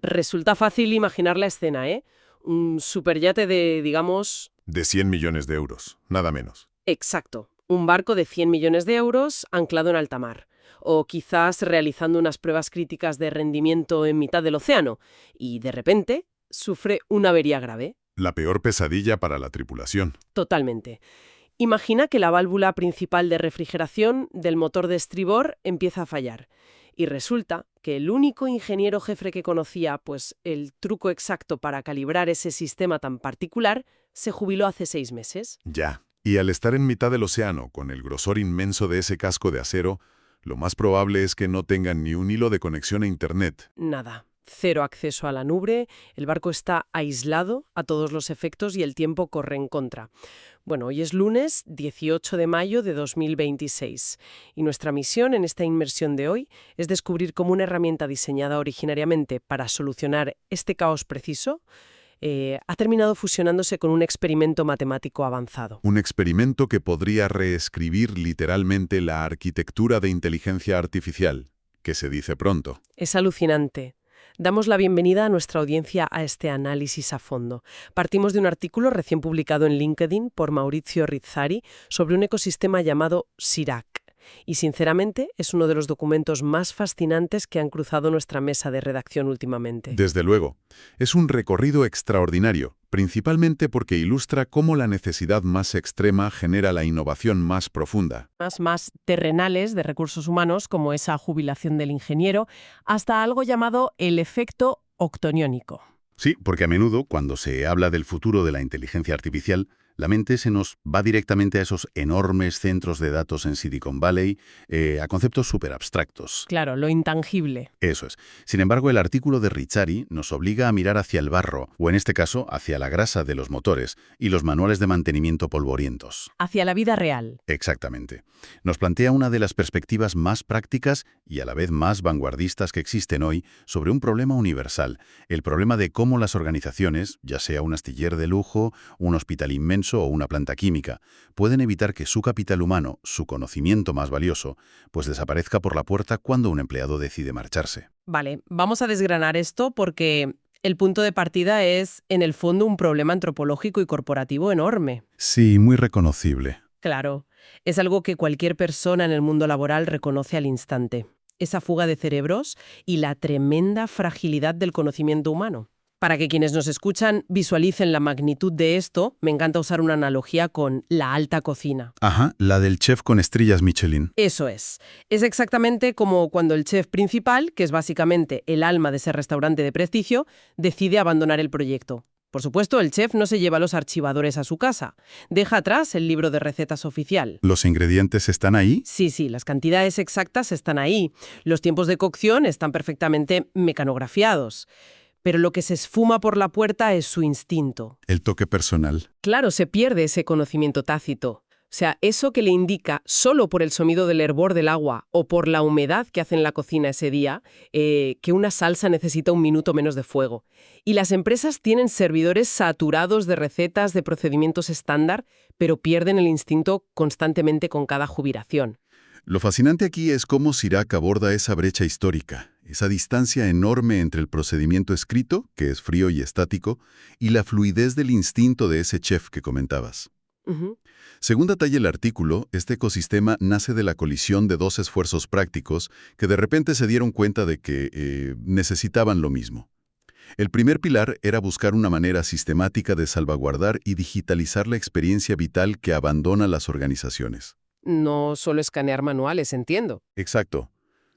Resulta fácil imaginar la escena, ¿eh? Un superyate de, digamos... De 100 millones de euros, nada menos. Exacto. Un barco de 100 millones de euros anclado en alta mar. O quizás realizando unas pruebas críticas de rendimiento en mitad del océano. Y de repente sufre una avería grave. La peor pesadilla para la tripulación. Totalmente. Imagina que la válvula principal de refrigeración del motor de estribor empieza a fallar. Y resulta que el único ingeniero jefe que conocía, pues el truco exacto para calibrar ese sistema tan particular, se jubiló hace 6 meses. Ya. Y al estar en mitad del océano, con el grosor inmenso de ese casco de acero, lo más probable es que no tengan ni un hilo de conexión a Internet. Nada. Cero acceso a la nube, el barco está aislado a todos los efectos y el tiempo corre en contra. Bueno, hoy es lunes 18 de mayo de 2026 y nuestra misión en esta inmersión de hoy es descubrir cómo una herramienta diseñada originariamente para solucionar este caos preciso ha terminado fusionándose con un experimento matemático avanzado. Un experimento que podría reescribir literalmente la arquitectura de inteligencia artificial, que se dice pronto. Es alucinante. Damos la bienvenida a nuestra audiencia a este análisis a fondo. Partimos de un artículo recién publicado en LinkedIn por Maurizio Rizzari sobre un ecosistema llamado Sirac. Y sinceramente es uno de los documentos más fascinantes que han cruzado nuestra mesa de redacción últimamente. Desde luego. Es un recorrido extraordinario, principalmente porque ilustra cómo la necesidad más extrema genera la innovación más profunda. Más terrenales de recursos humanos, como esa jubilación del ingeniero, hasta algo llamado el efecto octoniónico. Sí, porque a menudo, cuando se habla del futuro de la inteligencia artificial, la mente se nos va directamente a esos enormes centros de datos en Silicon Valley, a conceptos súper abstractos. Claro, lo intangible. Eso es. Sin embargo, el artículo de Rizzari nos obliga a mirar hacia el barro, o en este caso, hacia la grasa de los motores y los manuales de mantenimiento polvorientos. Hacia la vida real. Exactamente. Nos plantea una de las perspectivas más prácticas y a la vez más vanguardistas que existen hoy sobre un problema universal, el problema de cómo las organizaciones, ya sea un astiller de lujo, un hospital inmenso o una planta química, pueden evitar que su capital humano, su conocimiento más valioso, pues desaparezca por la puerta cuando un empleado decide marcharse. Vale, vamos a desgranar esto porque el punto de partida es, en el fondo, un problema antropológico y corporativo enorme. Sí, muy reconocible. Claro, es algo que cualquier persona en el mundo laboral reconoce al instante. Esa fuga de cerebros y la tremenda fragilidad del conocimiento humano. Para que quienes nos escuchan visualicen la magnitud de esto, me encanta usar una analogía con la alta cocina. Ajá, la del chef con estrellas Michelin. Eso es. Es exactamente como cuando el chef principal, que es básicamente el alma de ese restaurante de prestigio, decide abandonar el proyecto. Por supuesto, el chef no se lleva los archivadores a su casa. Deja atrás el libro de recetas oficial. ¿Los ingredientes están ahí? Sí, las cantidades exactas están ahí. Los tiempos de cocción están perfectamente mecanografiados. Pero lo que se esfuma por la puerta es su instinto. El toque personal. Claro, se pierde ese conocimiento tácito. O sea, eso que le indica solo por el sonido del hervor del agua o por la humedad que hace en la cocina ese día, que una salsa necesita 1 minuto menos de fuego. Y las empresas tienen servidores saturados de recetas, de procedimientos estándar, pero pierden el instinto constantemente con cada jubilación. Lo fascinante aquí es cómo Sirac aborda esa brecha histórica, esa distancia enorme entre el procedimiento escrito, que es frío y estático, y la fluidez del instinto de ese chef que comentabas. Según detalla el artículo, este ecosistema nace de la colisión de dos esfuerzos prácticos que de repente se dieron cuenta de que necesitaban lo mismo. El primer pilar era buscar una manera sistemática de salvaguardar y digitalizar la experiencia vital que abandona las organizaciones. No solo escanear manuales, entiendo. Exacto.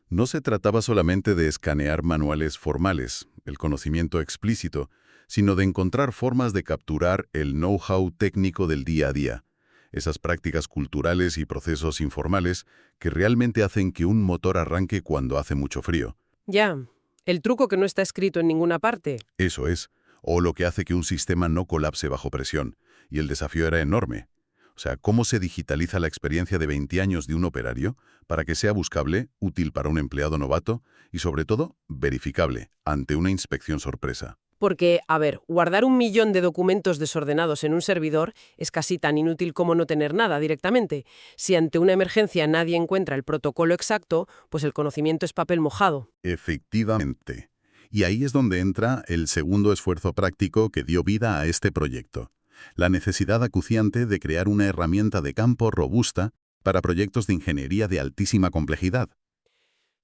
No se trataba solamente de escanear manuales formales, el conocimiento explícito, sino de encontrar formas de capturar el know-how técnico del día a día, esas prácticas culturales y procesos informales que realmente hacen que un motor arranque cuando hace mucho frío. Ya, el truco que no está escrito en ninguna parte. Eso es, o lo que hace que un sistema no colapse bajo presión, y el desafío era enorme. O sea, ¿cómo se digitaliza la experiencia de 20 años de un operario para que sea buscable, útil para un empleado novato y, sobre todo, verificable ante una inspección sorpresa? Porque, a ver, guardar 1 millón de documentos desordenados en un servidor es casi tan inútil como no tener nada directamente. Si ante una emergencia nadie encuentra el protocolo exacto, pues el conocimiento es papel mojado. Efectivamente. Y ahí es donde entra el segundo esfuerzo práctico que dio vida a este proyecto. La necesidad acuciante de crear una herramienta de campo robusta para proyectos de ingeniería de altísima complejidad.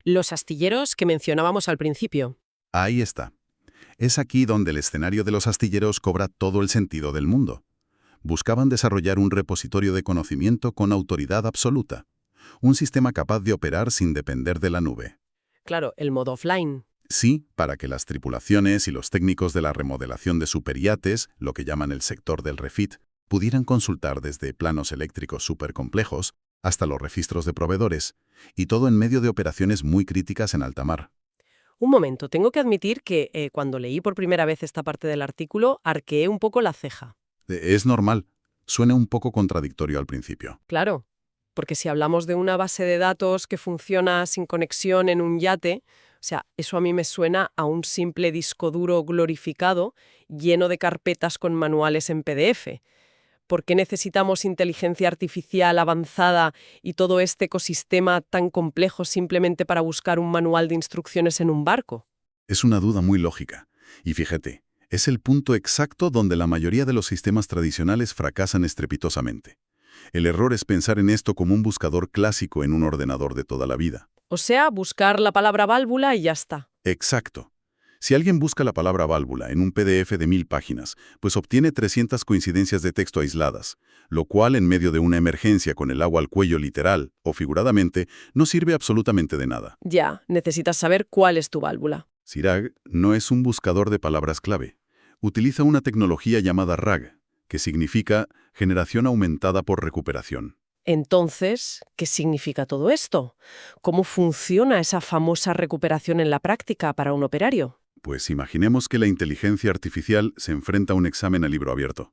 Los astilleros que mencionábamos al principio. Ahí está. Es aquí donde el escenario de los astilleros cobra todo el sentido del mundo. Buscaban desarrollar un repositorio de conocimiento con autoridad absoluta. Un sistema capaz de operar sin depender de la nube. Claro, el modo offline. Sí, para que las tripulaciones y los técnicos de la remodelación de superyates, lo que llaman el sector del refit, pudieran consultar desde planos eléctricos supercomplejos hasta los registros de proveedores, y todo en medio de operaciones muy críticas en alta mar. Un momento, tengo que admitir que cuando leí por primera vez esta parte del artículo, arqueé un poco la ceja. Es normal. Suena un poco contradictorio al principio. Claro, porque si hablamos de una base de datos que funciona sin conexión en un yate, o sea, eso a mí me suena a un simple disco duro glorificado lleno de carpetas con manuales en PDF. ¿Por qué necesitamos inteligencia artificial avanzada y todo este ecosistema tan complejo simplemente para buscar un manual de instrucciones en un barco? Es una duda muy lógica. Y fíjate, es el punto exacto donde la mayoría de los sistemas tradicionales fracasan estrepitosamente. El error es pensar en esto como un buscador clásico en un ordenador de toda la vida. O sea, buscar la palabra válvula y ya está. Exacto. Si alguien busca la palabra válvula en un PDF de 1000 páginas, pues obtiene 300 coincidencias de texto aisladas, lo cual en medio de una emergencia con el agua al cuello literal o figuradamente, no sirve absolutamente de nada. Ya, necesitas saber cuál es tu válvula. CIRAG no es un buscador de palabras clave. Utiliza una tecnología llamada RAG, que significa generación aumentada por recuperación. Entonces, ¿qué significa todo esto? ¿Cómo funciona esa famosa recuperación en la práctica para un operario? Pues imaginemos que la inteligencia artificial se enfrenta a un examen a libro abierto.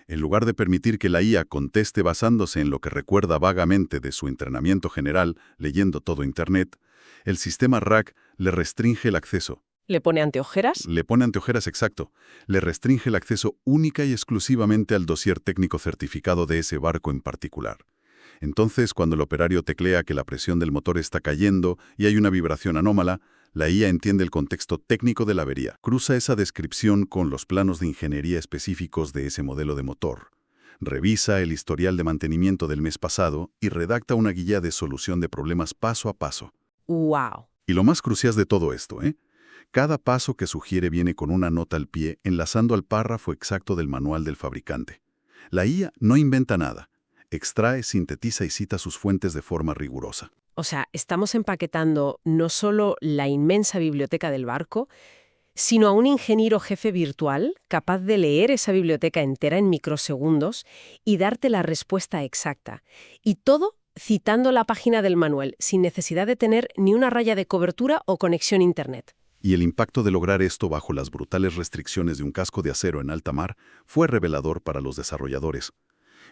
En lugar de permitir que la IA conteste basándose en lo que recuerda vagamente de su entrenamiento general, leyendo todo Internet, el sistema RAG le restringe el acceso. ¿Le pone anteojeras? Le pone anteojeras, exacto. Le restringe el acceso única y exclusivamente al dossier técnico certificado de ese barco en particular. Entonces, cuando el operario teclea que la presión del motor está cayendo y hay una vibración anómala, la IA entiende el contexto técnico de la avería. Cruza esa descripción con los planos de ingeniería específicos de ese modelo de motor. Revisa el historial de mantenimiento del mes pasado y redacta una guía de solución de problemas paso a paso. ¡Wow! Y lo más crucial de todo esto, cada paso que sugiere viene con una nota al pie enlazando al párrafo exacto del manual del fabricante. La IA no inventa nada. Extrae, sintetiza y cita sus fuentes de forma rigurosa. O sea, estamos empaquetando no solo la inmensa biblioteca del barco, sino a un ingeniero jefe virtual capaz de leer esa biblioteca entera en microsegundos y darte la respuesta exacta. Y todo citando la página del manual, sin necesidad de tener ni una raya de cobertura o conexión a Internet. Y el impacto de lograr esto bajo las brutales restricciones de un casco de acero en alta mar fue revelador para los desarrolladores.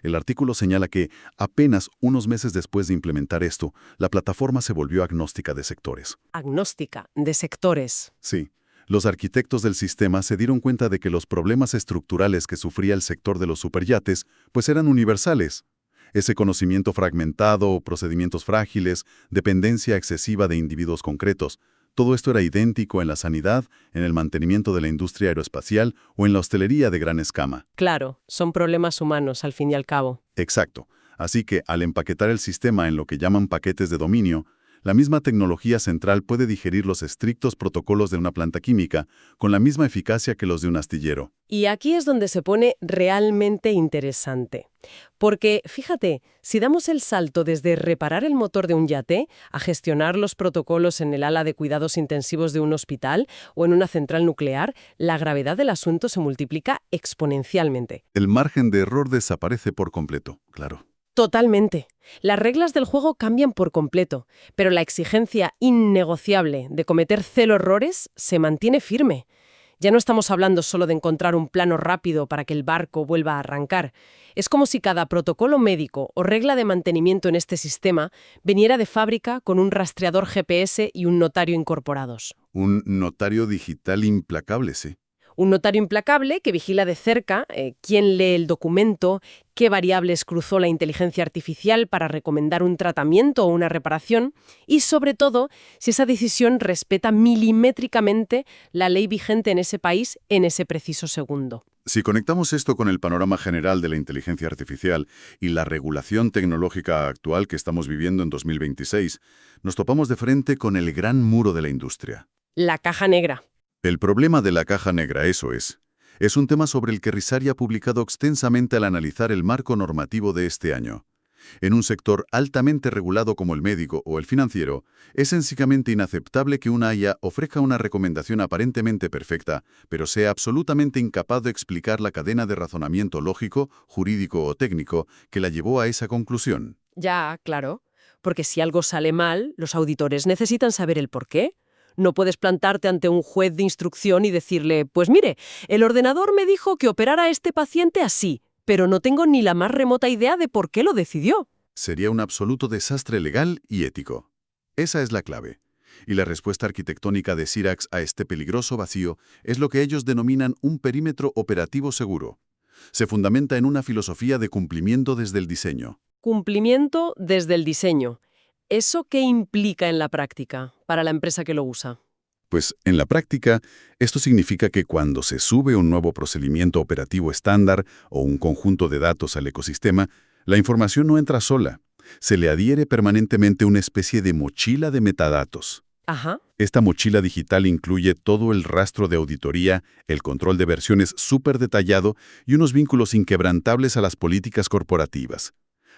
El artículo señala que, apenas unos meses después de implementar esto, la plataforma se volvió agnóstica de sectores. Agnóstica, de sectores. Sí, los arquitectos del sistema se dieron cuenta de que los problemas estructurales que sufría el sector de los superyates, pues eran universales. Ese conocimiento fragmentado, procedimientos frágiles, dependencia excesiva de individuos concretos, todo esto era idéntico en la sanidad, en el mantenimiento de la industria aeroespacial o en la hostelería de gran escala. Claro, son problemas humanos al fin y al cabo. Exacto. Así que, al empaquetar el sistema en lo que llaman paquetes de dominio, la misma tecnología central puede digerir los estrictos protocolos de una planta química con la misma eficacia que los de un astillero. Y aquí es donde se pone realmente interesante. Porque, fíjate, si damos el salto desde reparar el motor de un yate a gestionar los protocolos en el ala de cuidados intensivos de un hospital o en una central nuclear, la gravedad del asunto se multiplica exponencialmente. El margen de error desaparece por completo, claro. Totalmente. Las reglas del juego cambian por completo, pero la exigencia innegociable de cometer 0 errores se mantiene firme. Ya no estamos hablando solo de encontrar un plano rápido para que el barco vuelva a arrancar. Es como si cada protocolo médico o regla de mantenimiento en este sistema viniera de fábrica con un rastreador GPS y un notario incorporados. Un notario digital implacable, sí. Un notario implacable que vigila de cerca quién lee el documento, qué variables cruzó la inteligencia artificial para recomendar un tratamiento o una reparación y, sobre todo, si esa decisión respeta milimétricamente la ley vigente en ese país en ese preciso segundo. Si conectamos esto con el panorama general de la inteligencia artificial y la regulación tecnológica actual que estamos viviendo en 2026, nos topamos de frente con el gran muro de la industria. La caja negra. El problema de la caja negra, eso es. Es un tema sobre el que Risari ha publicado extensamente al analizar el marco normativo de este año. En un sector altamente regulado como el médico o el financiero, es sencillamente inaceptable que una IA ofrezca una recomendación aparentemente perfecta, pero sea absolutamente incapaz de explicar la cadena de razonamiento lógico, jurídico o técnico que la llevó a esa conclusión. Ya, claro, porque si algo sale mal, los auditores necesitan saber el porqué. No puedes plantarte ante un juez de instrucción y decirle, pues mire, el ordenador me dijo que operara a este paciente así, pero no tengo ni la más remota idea de por qué lo decidió. Sería un absoluto desastre legal y ético. Esa es la clave. Y la respuesta arquitectónica de Sirax a este peligroso vacío es lo que ellos denominan un perímetro operativo seguro. Se fundamenta en una filosofía de cumplimiento desde el diseño. Cumplimiento desde el diseño. ¿Eso qué implica en la práctica para la empresa que lo usa? Pues, en la práctica, esto significa que cuando se sube un nuevo procedimiento operativo estándar o un conjunto de datos al ecosistema, la información no entra sola. Se le adhiere permanentemente una especie de mochila de metadatos. Ajá. Esta mochila digital incluye todo el rastro de auditoría, el control de versiones súper detallado y unos vínculos inquebrantables a las políticas corporativas.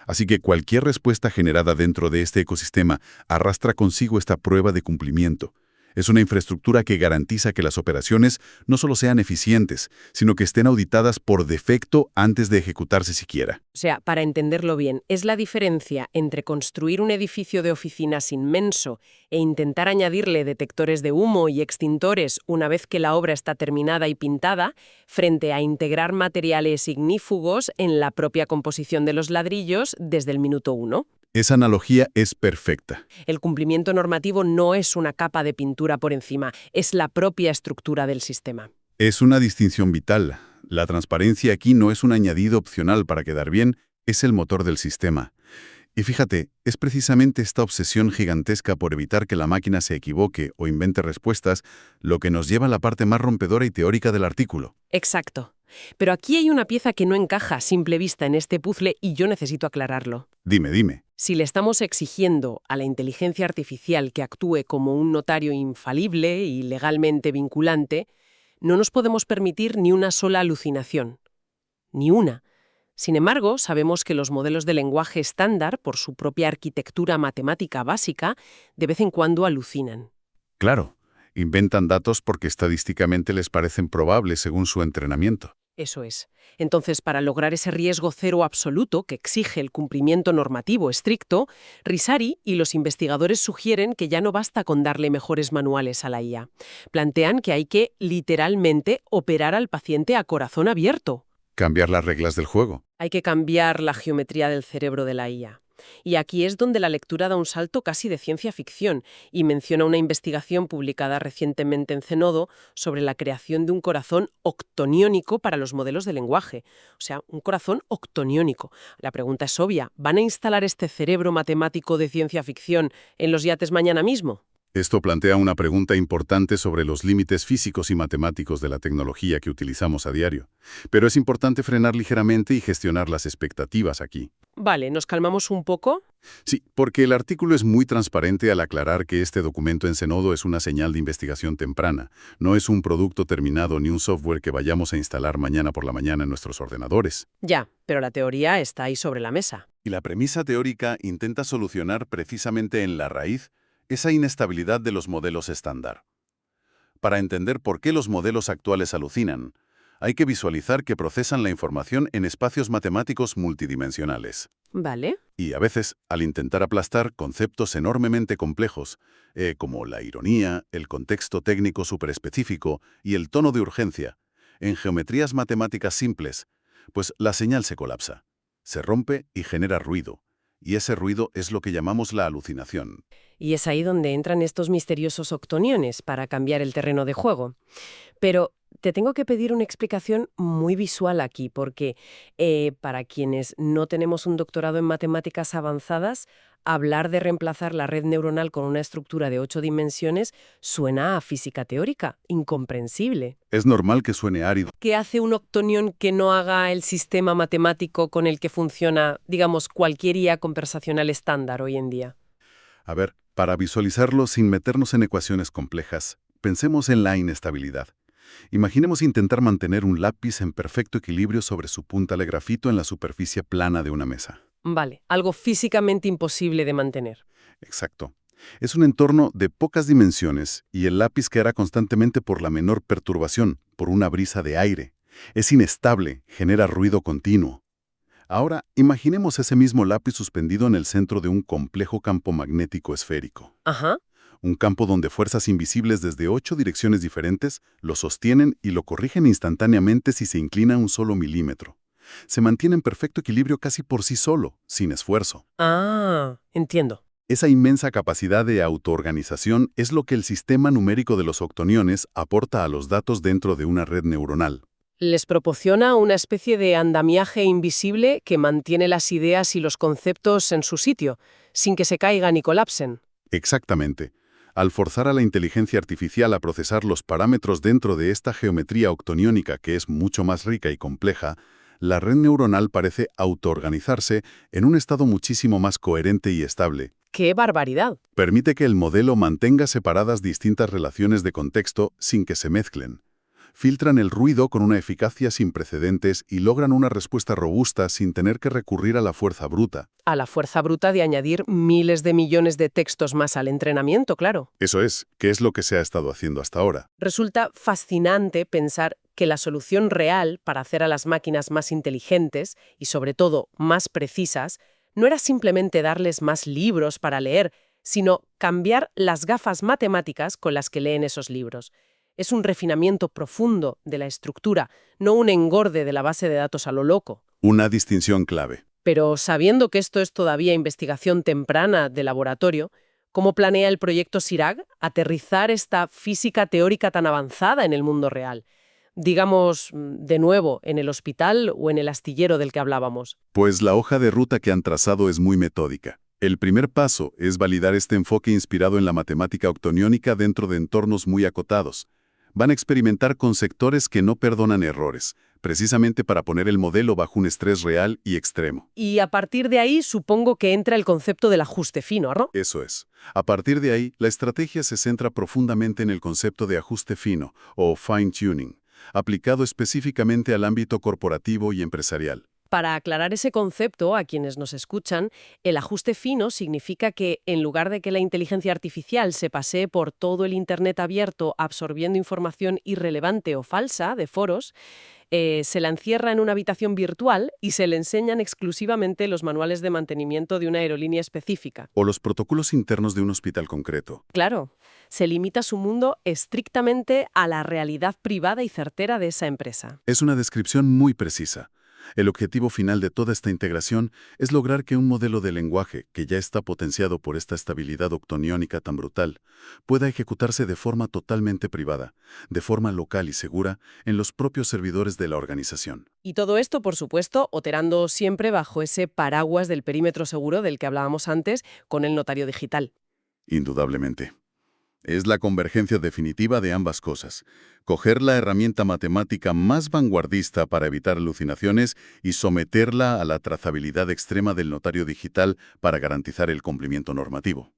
Así que cualquier respuesta generada dentro de este ecosistema arrastra consigo esta prueba de cumplimiento. Es una infraestructura que garantiza que las operaciones no solo sean eficientes, sino que estén auditadas por defecto antes de ejecutarse siquiera. O sea, para entenderlo bien, es la diferencia entre construir un edificio de oficinas inmenso e intentar añadirle detectores de humo y extintores una vez que la obra está terminada y pintada, frente a integrar materiales ignífugos en la propia composición de los ladrillos desde el minuto 1. Esa analogía es perfecta. El cumplimiento normativo no es una capa de pintura por encima, es la propia estructura del sistema. Es una distinción vital. La transparencia aquí no es un añadido opcional para quedar bien, es el motor del sistema. Y fíjate, es precisamente esta obsesión gigantesca por evitar que la máquina se equivoque o invente respuestas lo que nos lleva a la parte más rompedora y teórica del artículo. Exacto. Pero aquí hay una pieza que no encaja a simple vista en este puzzle y yo necesito aclararlo. Dime. Si le estamos exigiendo a la inteligencia artificial que actúe como un notario infalible y legalmente vinculante, no nos podemos permitir ni una sola alucinación. Ni una. Sin embargo, sabemos que los modelos de lenguaje estándar, por su propia arquitectura matemática básica, de vez en cuando alucinan. Claro, inventan datos porque estadísticamente les parecen probables según su entrenamiento. Eso es. Entonces, para lograr ese riesgo cero absoluto que exige el cumplimiento normativo estricto, Risari y los investigadores sugieren que ya no basta con darle mejores manuales a la IA. Plantean que hay que, literalmente, operar al paciente a corazón abierto. Cambiar las reglas del juego. Hay que cambiar la geometría del cerebro de la IA. Y aquí es donde la lectura da un salto casi de ciencia ficción y menciona una investigación publicada recientemente en Zenodo sobre la creación de un corazón octoniónico para los modelos de lenguaje. O sea, un corazón octoniónico. La pregunta es obvia. ¿Van a instalar este cerebro matemático de ciencia ficción en los yates mañana mismo? Esto plantea una pregunta importante sobre los límites físicos y matemáticos de la tecnología que utilizamos a diario. Pero es importante frenar ligeramente y gestionar las expectativas aquí. Vale, ¿nos calmamos un poco? Sí, porque el artículo es muy transparente al aclarar que este documento en Zenodo es una señal de investigación temprana. No es un producto terminado ni un software que vayamos a instalar mañana por la mañana en nuestros ordenadores. Ya, pero la teoría está ahí sobre la mesa. Y la premisa teórica intenta solucionar precisamente en la raíz esa inestabilidad de los modelos estándar. Para entender por qué los modelos actuales alucinan, hay que visualizar que procesan la información en espacios matemáticos multidimensionales. Vale. Y a veces, al intentar aplastar conceptos enormemente complejos, como la ironía, el contexto técnico superespecífico y el tono de urgencia, en geometrías matemáticas simples, pues la señal se colapsa, se rompe y genera ruido. y ese ruido es lo que llamamos la alucinación. Y es ahí donde entran estos misteriosos octoniones para cambiar el terreno de juego. Pero te tengo que pedir una explicación muy visual aquí, porque para quienes no tenemos un doctorado en matemáticas avanzadas, hablar de reemplazar la red neuronal con una estructura de 8 dimensiones suena a física teórica, incomprensible. Es normal que suene árido. ¿Qué hace un octonión que no haga el sistema matemático con el que funciona, digamos, cualquier IA conversacional estándar hoy en día? A ver, para visualizarlo sin meternos en ecuaciones complejas, pensemos en la inestabilidad. Imaginemos intentar mantener un lápiz en perfecto equilibrio sobre su punta de grafito en la superficie plana de una mesa. Vale, algo físicamente imposible de mantener. Exacto. Es un entorno de pocas dimensiones y el lápiz caerá constantemente por la menor perturbación, por una brisa de aire. Es inestable, genera ruido continuo. Ahora, imaginemos ese mismo lápiz suspendido en el centro de un complejo campo magnético esférico. Ajá. Un campo donde fuerzas invisibles desde 8 direcciones diferentes lo sostienen y lo corrigen instantáneamente si se inclina un solo milímetro. Se mantiene en perfecto equilibrio casi por sí solo, sin esfuerzo. Ah, entiendo. Esa inmensa capacidad de autoorganización es lo que el sistema numérico de los octoniones aporta a los datos dentro de una red neuronal. Les proporciona una especie de andamiaje invisible que mantiene las ideas y los conceptos en su sitio, sin que se caigan y colapsen. Exactamente. Al forzar a la inteligencia artificial a procesar los parámetros dentro de esta geometría octoniónica que es mucho más rica y compleja, la red neuronal parece autoorganizarse en un estado muchísimo más coherente y estable. ¡Qué barbaridad! Permite que el modelo mantenga separadas distintas relaciones de contexto sin que se mezclen. Filtran el ruido con una eficacia sin precedentes y logran una respuesta robusta sin tener que recurrir a la fuerza bruta. A la fuerza bruta de añadir miles de millones de textos más al entrenamiento, claro. Eso es, que es lo que se ha estado haciendo hasta ahora. Resulta fascinante pensar que la solución real para hacer a las máquinas más inteligentes y, sobre todo, más precisas, no era simplemente darles más libros para leer, sino cambiar las gafas matemáticas con las que leen esos libros. Es un refinamiento profundo de la estructura, no un engorde de la base de datos a lo loco. Una distinción clave. Pero sabiendo que esto es todavía investigación temprana de laboratorio, ¿cómo planea el proyecto SIRAG aterrizar esta física teórica tan avanzada en el mundo real? Digamos, de nuevo, en el hospital o en el astillero del que hablábamos. Pues la hoja de ruta que han trazado es muy metódica. El primer paso es validar este enfoque inspirado en la matemática octoniónica dentro de entornos muy acotados. Van a experimentar con sectores que no perdonan errores, precisamente para poner el modelo bajo un estrés real y extremo. Y a partir de ahí supongo que entra el concepto del ajuste fino, ¿no? Eso es. A partir de ahí, la estrategia se centra profundamente en el concepto de ajuste fino, o fine-tuning, aplicado específicamente al ámbito corporativo y empresarial. Para aclarar ese concepto a quienes nos escuchan, el ajuste fino significa que, en lugar de que la inteligencia artificial se pasee por todo el Internet abierto absorbiendo información irrelevante o falsa de foros, se la encierra en una habitación virtual y se le enseñan exclusivamente los manuales de mantenimiento de una aerolínea específica. O los protocolos internos de un hospital concreto. Claro, se limita su mundo estrictamente a la realidad privada y certera de esa empresa. Es una descripción muy precisa. El objetivo final de toda esta integración es lograr que un modelo de lenguaje, que ya está potenciado por esta estabilidad octoniónica tan brutal, pueda ejecutarse de forma totalmente privada, de forma local y segura, en los propios servidores de la organización. Y todo esto, por supuesto, operando siempre bajo ese paraguas del perímetro seguro del que hablábamos antes con el notario digital. Indudablemente. Es la convergencia definitiva de ambas cosas. Coger la herramienta matemática más vanguardista para evitar alucinaciones y someterla a la trazabilidad extrema del notario digital para garantizar el cumplimiento normativo.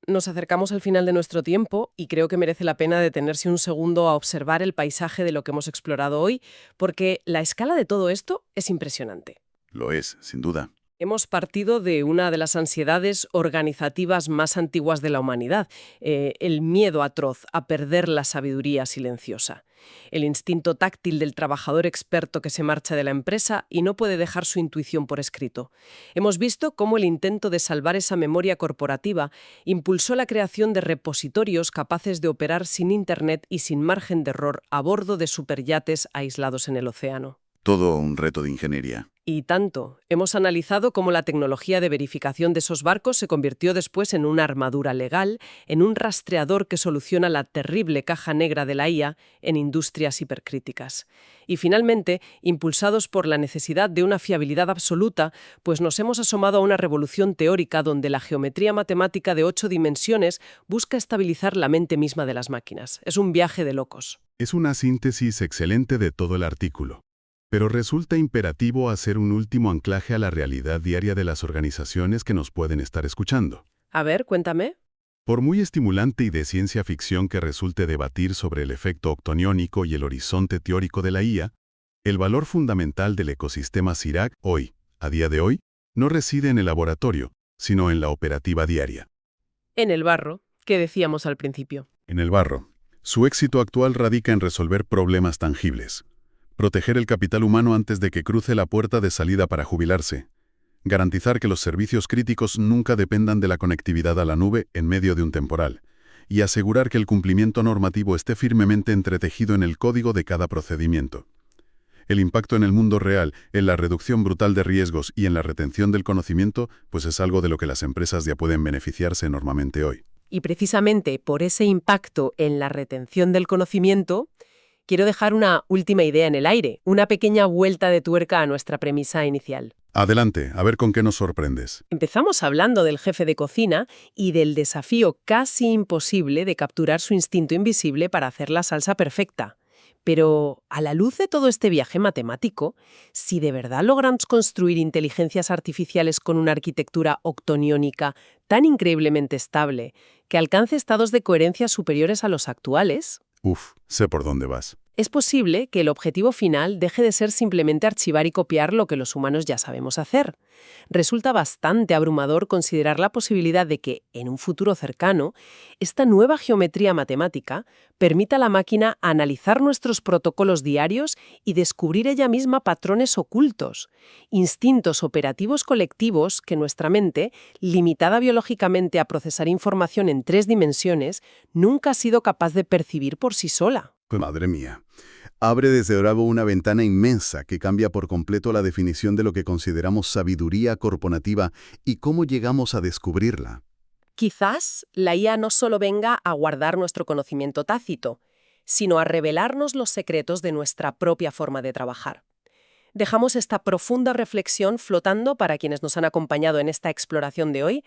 Nos acercamos al final de nuestro tiempo y creo que merece la pena detenerse un segundo a observar el paisaje de lo que hemos explorado hoy, porque la escala de todo esto es impresionante. Lo es, sin duda. Hemos partido de una de las ansiedades organizativas más antiguas de la humanidad, el miedo atroz a perder la sabiduría silenciosa, el instinto táctil del trabajador experto que se marcha de la empresa y no puede dejar su intuición por escrito. Hemos visto cómo el intento de salvar esa memoria corporativa impulsó la creación de repositorios capaces de operar sin Internet y sin margen de error a bordo de superyates aislados en el océano. Todo un reto de ingeniería. Y tanto. Hemos analizado cómo la tecnología de verificación de esos barcos se convirtió después en una armadura legal, en un rastreador que soluciona la terrible caja negra de la IA en industrias hipercríticas. Y finalmente, impulsados por la necesidad de una fiabilidad absoluta, pues nos hemos asomado a una revolución teórica donde la geometría matemática de 8 dimensiones busca estabilizar la mente misma de las máquinas. Es un viaje de locos. Es una síntesis excelente de todo el artículo. Pero resulta imperativo hacer un último anclaje a la realidad diaria de las organizaciones que nos pueden estar escuchando. A ver, cuéntame. Por muy estimulante y de ciencia ficción que resulte debatir sobre el efecto octoniónico y el horizonte teórico de la IA, el valor fundamental del ecosistema CIRAC hoy, a día de hoy, no reside en el laboratorio, sino en la operativa diaria. En el barro, que decíamos al principio. En el barro. Su éxito actual radica en resolver problemas tangibles. Proteger el capital humano antes de que cruce la puerta de salida para jubilarse. Garantizar que los servicios críticos nunca dependan de la conectividad a la nube en medio de un temporal. Y asegurar que el cumplimiento normativo esté firmemente entretejido en el código de cada procedimiento. El impacto en el mundo real, en la reducción brutal de riesgos y en la retención del conocimiento, pues es algo de lo que las empresas ya pueden beneficiarse enormemente hoy. Y precisamente por ese impacto en la retención del conocimiento, quiero dejar una última idea en el aire, una pequeña vuelta de tuerca a nuestra premisa inicial. Adelante, a ver con qué nos sorprendes. Empezamos hablando del jefe de cocina y del desafío casi imposible de capturar su instinto invisible para hacer la salsa perfecta. Pero, a la luz de todo este viaje matemático, si de verdad logramos construir inteligencias artificiales con una arquitectura octoniónica tan increíblemente estable que alcance estados de coherencia superiores a los actuales, Sé por dónde vas. es posible que el objetivo final deje de ser simplemente archivar y copiar lo que los humanos ya sabemos hacer. Resulta bastante abrumador considerar la posibilidad de que, en un futuro cercano, esta nueva geometría matemática permita a la máquina analizar nuestros protocolos diarios y descubrir ella misma patrones ocultos, instintos operativos colectivos que nuestra mente, limitada biológicamente a procesar información en 3 dimensiones, nunca ha sido capaz de percibir por sí sola. Pues madre mía. Abre desde Bravo una ventana inmensa que cambia por completo la definición de lo que consideramos sabiduría corporativa y cómo llegamos a descubrirla. Quizás la IA no solo venga a guardar nuestro conocimiento tácito, sino a revelarnos los secretos de nuestra propia forma de trabajar. Dejamos esta profunda reflexión flotando para quienes nos han acompañado en esta exploración de hoy.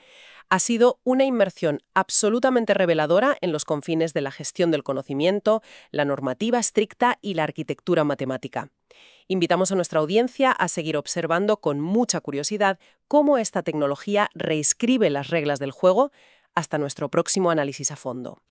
Ha sido una inmersión absolutamente reveladora en los confines de la gestión del conocimiento, la normativa estricta y la arquitectura matemática. Invitamos a nuestra audiencia a seguir observando con mucha curiosidad cómo esta tecnología reescribe las reglas del juego. Hasta nuestro próximo análisis a fondo.